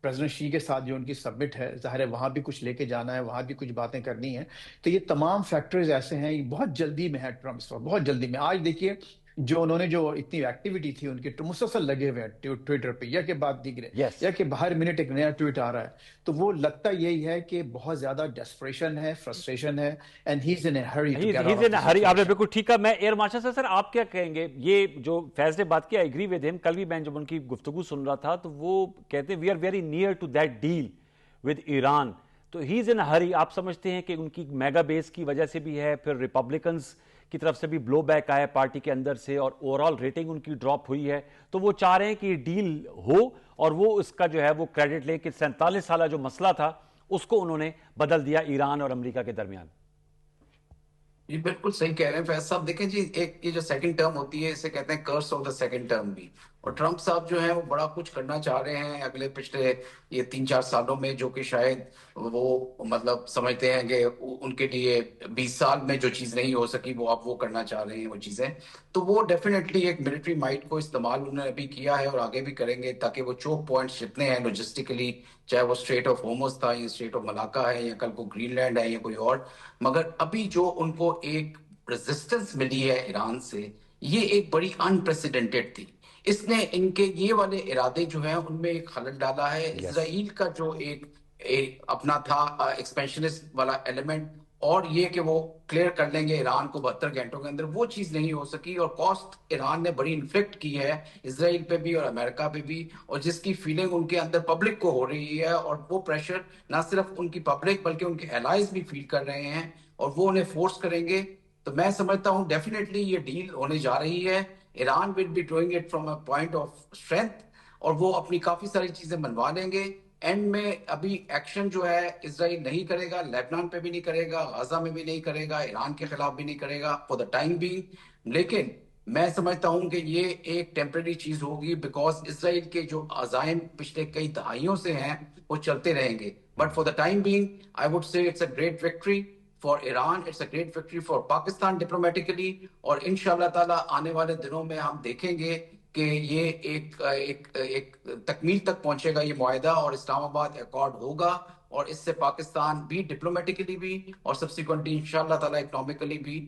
پریزیڈنٹ شی کے ساتھ جو ان کی سبمٹ ہے، ظاہر ہے وہاں بھی کچھ لے کے جانا ہے، وہاں بھی کچھ باتیں کرنی ہیں. تو یہ تمام فیکٹرز ایسے ہیں، یہ بہت جلدی میں ہے ٹرمپ اس وقت، بہت جلدی میں. آج دیکھیے جو انہوں نے جو اتنی ایکٹیویٹی تھی ان کی مسلسل لگے ہوئے ہیں ٹویٹر پہ، یا کہ بات دیگرے یا کہ ہر منٹ ایک نیا ٹویٹ آ رہا ہے. تو وہ لگتا یہی ہے کہ بہت زیادہ ڈیسپریشن ہے، فرسٹریشن ہے، and he is in a hurry to get out of this situation. آپ نے بالکل ٹھیک ہے. میں ایئر مارشل صاحب، سر آپ کیا کہیں گے؟ یہ جو فیض نے بات کی، آئی ایگری ود ہم. کل بھی میں جب ان کی گفتگو سن رہا تھا تو وہ کہتے ہیں we are very near to that deal with Iran. تو ہی از ان ہری. آپ سمجھتے ہیں کہ ان کی میگا بیس کی وجہ سے بھی ہے، پھر ریپبلکنز کی طرف سے بھی بلو بیک آیا پارٹی کے اندر سے، اور اوور آل ریٹنگ ان کی ڈراپ ہوئی ہے، تو وہ چاہ رہے ہیں کہ یہ ڈیل ہو اور وہ اس کا جو ہے وہ کریڈٹ لیں کہ 47 سالہ جو مسئلہ تھا اس کو انہوں نے بدل دیا ایران اور امریکہ کے درمیان. جی بالکل صحیح کہہ رہے ہیں فیض صاحب. دیکھیں جی، ایک یہ جو سیکنڈ ٹرم ہوتی ہے اسے کہتے ہیں کرس آف دا سیکنڈ ٹرم بھی. اور ٹرمپ صاحب جو ہیں وہ بڑا کچھ کرنا چاہ رہے ہیں اگلے پچھلے یہ 3-4 سالوں میں، جو کہ شاید وہ مطلب سمجھتے ہیں کہ ان کے لیے 20 سال میں جو چیز نہیں ہو سکی وہ اب وہ کرنا چاہ رہے ہیں وہ چیزیں. تو وہ ڈیفینیٹلی ایک ملٹری مائٹ کو استعمال انہوں نے ابھی کیا ہے اور آگے بھی کریں گے، تاکہ وہ چوک پوائنٹس جتنے ہیں لوجسٹکلی، چاہے وہ اسٹریٹ آف ہورمز تھا یا اسٹریٹ آف ملاکا ہے یا کل کو گرین لینڈ ہے یا کوئی اور. مگر ابھی جو ان کو ایک ریزسٹنس ملی ہے ایران سے، یہ ایک بڑی انپریسیڈنٹڈ تھی. اس نے ان کے یہ والے ارادے جو ہیں ان میں ایک خلل ڈالا ہے. اسرائیل کا جو ایک اپنا تھا ایکسپینشنسٹ والا ایلیمنٹ، اور یہ کہ وہ کلیئر کر لیں گے ایران کو 72 گھنٹوں کے اندر، وہ چیز نہیں ہو سکی. اور کاسٹ ایران نے بڑی انفلیکٹ کی ہے اسرائیل پہ بھی اور امریکہ پہ بھی، اور جس کی فیلنگ ان کے اندر پبلک کو ہو رہی ہے. اور وہ پریشر نہ صرف ان کی پبلک بلکہ ان کے الائز بھی فیل کر رہے ہیں، اور وہ انہیں فورس کریں گے تو میں سمجھتا ہوں ڈیفینیٹلی یہ ڈیل ہونے جا رہی ہے. Iran will be doing it from a point of strength, اور وہ اپنی کافی ساری چیزیں منوا لیں گے. اینڈ میں ابھی ایکشن جو ہے اسرائیل نہیں کرے گا, لیبنان پہ بھی نہیں کرے گا, غزہ میں بھی نہیں کرے گا, ایران کے خلاف بھی نہیں کرے گا فار دا ٹائم بینگ. لیکن میں سمجھتا ہوں کہ یہ ایک ٹیمپرری چیز ہوگی, بیکاز اسرائیل کے جو عزائم پچھلے کئی دہائیوں سے ہیں وہ چلتے رہیں گے. But for the time being I would say it's a great victory for Iran, it's a great victory for Pakistan diplomatically. اور انشاءاللہ تعالیٰ آنے والے دنوں میں ہم دیکھیں گے کہ یہ ایک تکمیل تک پہنچے گا یہ معاہدہ, اور اسلام آباد ایکارڈ ہوگا, اور اس سے پاکستان بھی ڈپلومیٹیکلی بھی اور سبسیکوئنٹلی انشاءاللہ تعالیٰ اکنامکلی بھی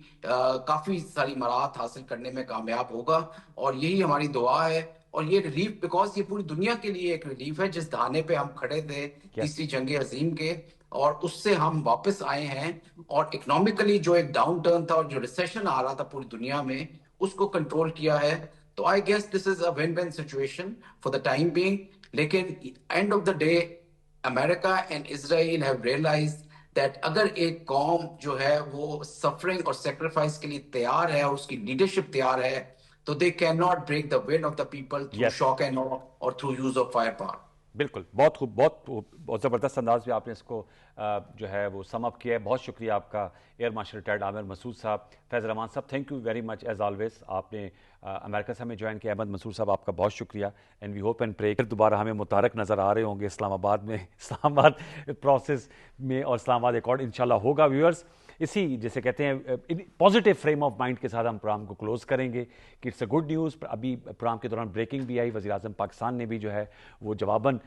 کافی ساری مراحت حاصل کرنے میں کامیاب ہوگا. اور یہی ہماری دعا ہے. اور یہ ریلیف, بیکاز یہ پوری دنیا کے لیے ایک ریلیف ہے, جس دہانے پہ ہم کھڑے تھے تیسری جنگ عظیم کے, اور اس سے ہم واپس آئے ہیں, اور اکنامکلی جو ایک ڈاؤن ٹرن تھا اور جو ریسیشن آ رہا تھا پوری دنیا میں, اس کو کنٹرول کیا ہے. تو I guess this is a win win situation for the time being. لیکن end of the day America and Israel have realized that اگر ایک قوم جو ہے وہ سفرنگ اور سیکریفائس کے لیے تیار ہے, اور اس کی لیڈرشپ تیار ہے, تو they can not break the will of the people through shock and awe or through use of fire power. بالکل, بہت خوب, بہت زبردست انداز میں آپ نے اس کو جو ہے وہ سم اپ کیا ہے. بہت شکریہ آپ کا ایئر مارشل ریٹائرڈ عامر مسعود صاحب. فیض رحمان صاحب, thank you very much as always. آپ نے امریکہ سے ہمیں جوائن کیا. احمد مسعود صاحب, آپ کا بہت شکریہ. اینڈ وی ہوپ اینڈ پرے کہ دوبارہ ہمیں متحرک نظر آ رہے ہوں گے اسلام آباد میں, اسلام آباد پروسیس میں, اور اسلام آباد ایکارڈ انشاءاللہ ہوگا. ویورز, اسی جیسے کہتے ہیں پازیٹیو فریم آف مائنڈ کے ساتھ ہم پروگرام کو کلوز کریں گے کہ اٹس اے گڈ نیوز. ابھی پروگرام کے دوران بریکنگ بھی آئی, وزیر اعظم پاکستان نے بھی جو ہے وہ جواباً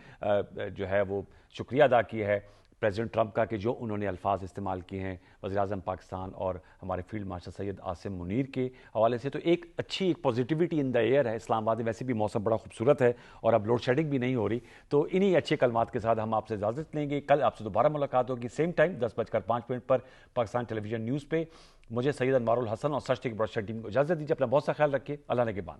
جو ہے وہ شکریہ ادا کیا ہے پریزیڈنٹ ٹرمپ کا, کہ جو انہوں نے الفاظ استعمال کیے ہیں وزیر اعظم پاکستان اور ہمارے فیلڈ مارشل سید عاصم منیر کے حوالے سے. تو ایک اچھی ایک پازیٹیوٹی ان دا ایئر ہے. اسلام آباد میں ویسے بھی موسم بڑا خوبصورت ہے, اور اب لوڈ شیڈنگ بھی نہیں ہو رہی. تو انہی اچھے کلمات کے ساتھ ہم آپ سے اجازت لیں گے. کل آپ سے دوبارہ ملاقات ہوگی سیم ٹائم 10:05 پر پاکستان ٹیلی ویژن نیوز پہ. مجھے سید انوار الحسن اور سچ ٹیک براڈکاسٹنگ ٹیم کو اجازت دیجیے. اپنا بہت سا خیال رکھیے. اللہ نگہبان.